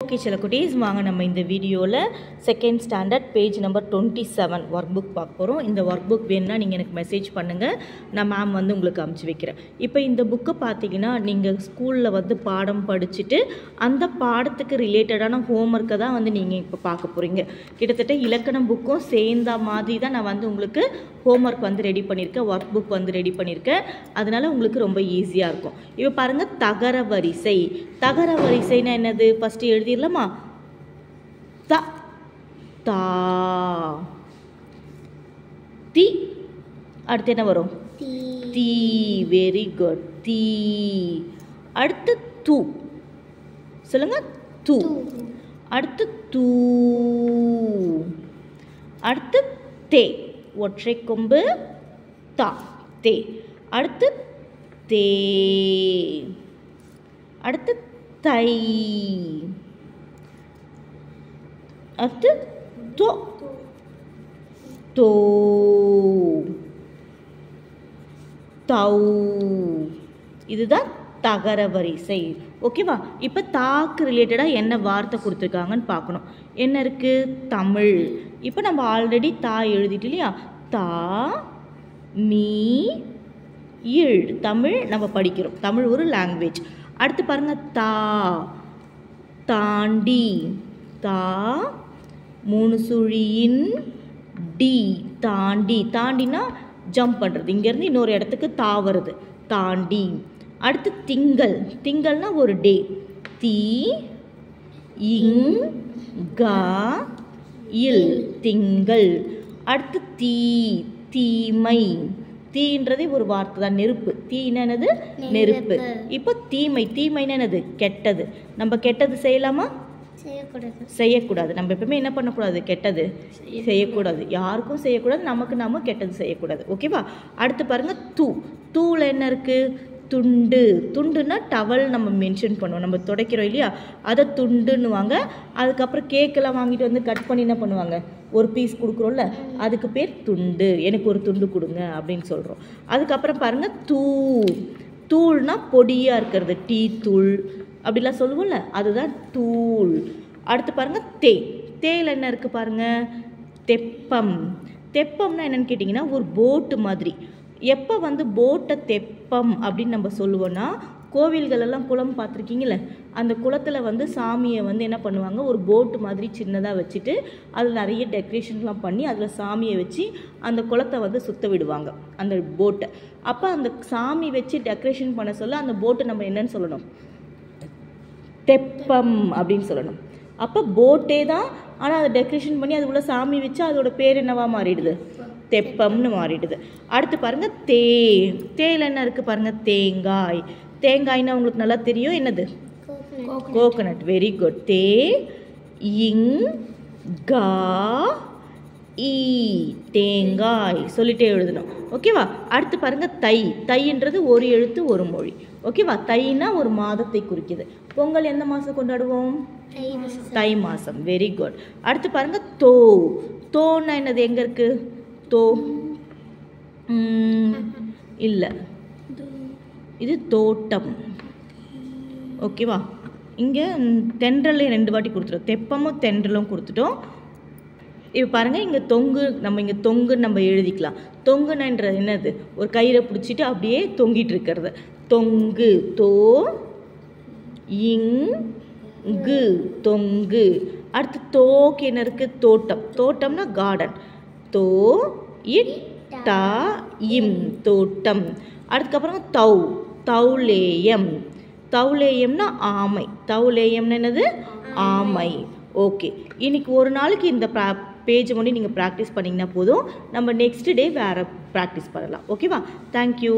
Okay செல்லக்குட்டீஸ், வாங்க நம்ம இந்த வீடியோவில் second standard page number 27 work book பார்க்க போகிறோம். இந்த ஒர்க் புக் வேணுன்னா நீங்கள் எனக்கு மெசேஜ் பண்ணுங்கள், நான் மேம் வந்து உங்களுக்கு அமுச்சு வைக்கிறேன். இப்போ இந்த புக்கை பார்த்தீங்கன்னா நீங்கள் ஸ்கூலில் வந்து பாடம் படிச்சுட்டு அந்த பாடத்துக்கு ரிலேட்டடான ஹோம்ஒர்க்கை தான் வந்து நீங்கள் இப்போ பார்க்க போகிறீங்க. கிட்டத்தட்ட இலக்கணம் புக்கும் சேர்ந்த மாதிரி தான் நான் வந்து உங்களுக்கு ஹோம்ஒர்க் வந்து ரெடி பண்ணியிருக்கேன், ஒர்க் புக் வந்து ரெடி பண்ணியிருக்கேன். அதனால் உங்களுக்கு ரொம்ப ஈஸியாக இருக்கும். இப்போ பாருங்கள், தகர வரிசை. தகர வரிசைன்னா என்னது? ஃபஸ்ட்டு எழுதிடலாமா? த தா தி, அடுத்து என்ன வரும்? தீ. வெரி குட், தீ. அடுத்து து, சொல்லுங்க. து. அடுத்து தூ. அடுத்து தே, ஒற்றை கொம்பு தா, தே. அடுத்து தே. அடுத்து தை. அடுத்து தோ, தோ. தௌ. இதுதான் தகர வரிசை. ஓகேவா? இப்போ தாக்கு ரிலேட்டடாக என்ன வார்த்தை கொடுத்துருக்காங்கன்னு பார்க்கணும். என்ன இருக்குது? தமிழ். இப்போ நம்ம ஆல்ரெடி தா எழுதிட்டு இல்லையா? தா மீ இழ். தமிழ் நம்ம படிக்கிறோம், தமிழ் ஒரு லாங்குவேஜ். அடுத்து பாருங்கள், தா தாண்டி. தா மூணு சுழியின் டி, தாண்டி. தாண்டினா ஜம்ப் பண்ணுறது, இங்கேருந்து இன்னொரு இடத்துக்கு தா வருது, தாண்டி. அடுத்து திங்கள். திங்கள்னா ஒரு டே. தி இங் கா இல், திங்கள். அடுத்து தீ, தீமை. தீன்றதே ஒரு வார்த்தை தான், நெருப்பு. தீனா என்னது? நெருப்பு. இப்போ தீமை. தீமைன்னா என்னது? கெட்டது. நம்ம கெட்டது செய்யலாமா? செய்யக்கூடாது. நம்ம எப்பவுமே என்ன பண்ணக்கூடாது? கெட்டது செய்யக்கூடாது, யாருக்கும் செய்யக்கூடாது, நமக்கு நாம கெட்டது செய்யக்கூடாது. ஓகேவா? அடுத்து பாருங்க, தூ. தூள என்ன இருக்கு? துண்டு. துண்டுன்னா டவல் நம்ம மென்ஷன் பண்ணுவோம், நம்ம துடைக்கிறோம் இல்லையா, அதை துண்டுன்னுவாங்க. அதுக்கப்புறம் கேக்கெல்லாம் வாங்கிட்டு வந்து கட் பண்ணி என்ன பண்ணுவாங்க, ஒரு பீஸ் கொடுக்குறோம்ல, அதுக்கு பேர் துண்டு. எனக்கு ஒரு துண்டு கொடுங்க அப்படின்னு சொல்கிறோம். அதுக்கப்புறம் பாருங்கள், தூள். தூள்னா பொடியாக இருக்கிறது, டீ தூள் அப்படிலாம் சொல்லுவோம்ல, அதுதான் தூள். அடுத்து பாருங்கள், தே. தேயில் என்ன இருக்குது பாருங்கள்? தெப்பம். தெப்பம்னா என்னென்னு கேட்டிங்கன்னா ஒரு போட்டு மாதிரி. எப்போ வந்து போட்டை தெப்பம் அப்படின்னு நம்ம சொல்லுவோன்னா, கோவில்களெல்லாம் குளம் பார்த்துருக்கீங்களே, அந்த குளத்தில் வந்து சாமியை வந்து என்ன பண்ணுவாங்க, ஒரு போட்டு மாதிரி சின்னதாக வச்சுட்டு அதில் நிறைய டெக்கரேஷன்லாம் பண்ணி அதில் சாமியை வச்சு அந்த குளத்தை வந்து சுற்ற விடுவாங்க, அந்த போட்டை. அப்போ அந்த சாமி வச்சு டெக்கரேஷன் பண்ண சொல்ல அந்த போட்டை நம்ம என்னன்னு சொல்லணும்? தெப்பம் அப்படின்னு சொல்லணும். அப்போ போட்டே தான், ஆனால் அதை டெக்கரேஷன் பண்ணி அது உள்ள சாமி வச்சு அதோட பேர் என்னவா மாறிடுது? தெப்பம்னு மாறிடுது. அடுத்து பாருங்க, தே. தேயில் என்ன இருக்குது பாருங்கள்? தேங்காய். தேங்காய்னா உங்களுக்கு நல்லா தெரியும், என்னது? கோகனட். Very good. தே இங் கா ஈ, தேங்காய் சொல்லிட்டே எழுதணும். ஓகேவா? அடுத்து பாருங்க, தை. தைன்றது ஒரு எழுத்து ஒரு மொழி. ஓகேவா? தைனா ஒரு மாதத்தை குறிக்குது. பொங்கல் எந்த மாதம் கொண்டாடுவோம்? தை மாதம். Very good. அடுத்து பாருங்க, தோ. தோன்னா என்னது? எங்கே இருக்கு தோ? இல்லை, இது தோட்டம். ஓகேவா? இங்கே தென்றலே 2 வாட்டி கொடுத்துட்டோம், தெப்பமும் தென்றலும் கொடுத்துட்டோம். இப்போ பாருங்கள், இங்கே தொங்கு. நம்ம இங்கே தொங்குன்னு நம்ம எழுதிக்கலாம். தொங்குன்றது என்னது? ஒரு கயிறை பிடிச்சிட்டு அப்படியே தொங்கிட்டு இருக்கிறது, தொங்கு. தோ இங்கு, தொங்கு. அடுத்து தோக்கு என்ன இருக்குது? தோட்டம். தோட்டம்னா கார்டன். தோ இட்டா இம், தோட்டம். அதுக்கப்புறம் தௌ. தௌலேயம். தௌலேயம்னா ஆமை. தௌலேயம்னா என்னது? ஆமை. ஓகே, இன்னைக்கு ஒரு நாளைக்கு இந்த பேஜ் மட்டும் நீங்கள் ப்ராக்டிஸ் பண்ணிங்கன்னா போதும். நம்ம நெக்ஸ்ட் டே வேறு ப்ராக்டிஸ் பண்ணலாம். ஓகேவா? தேங்க்யூ.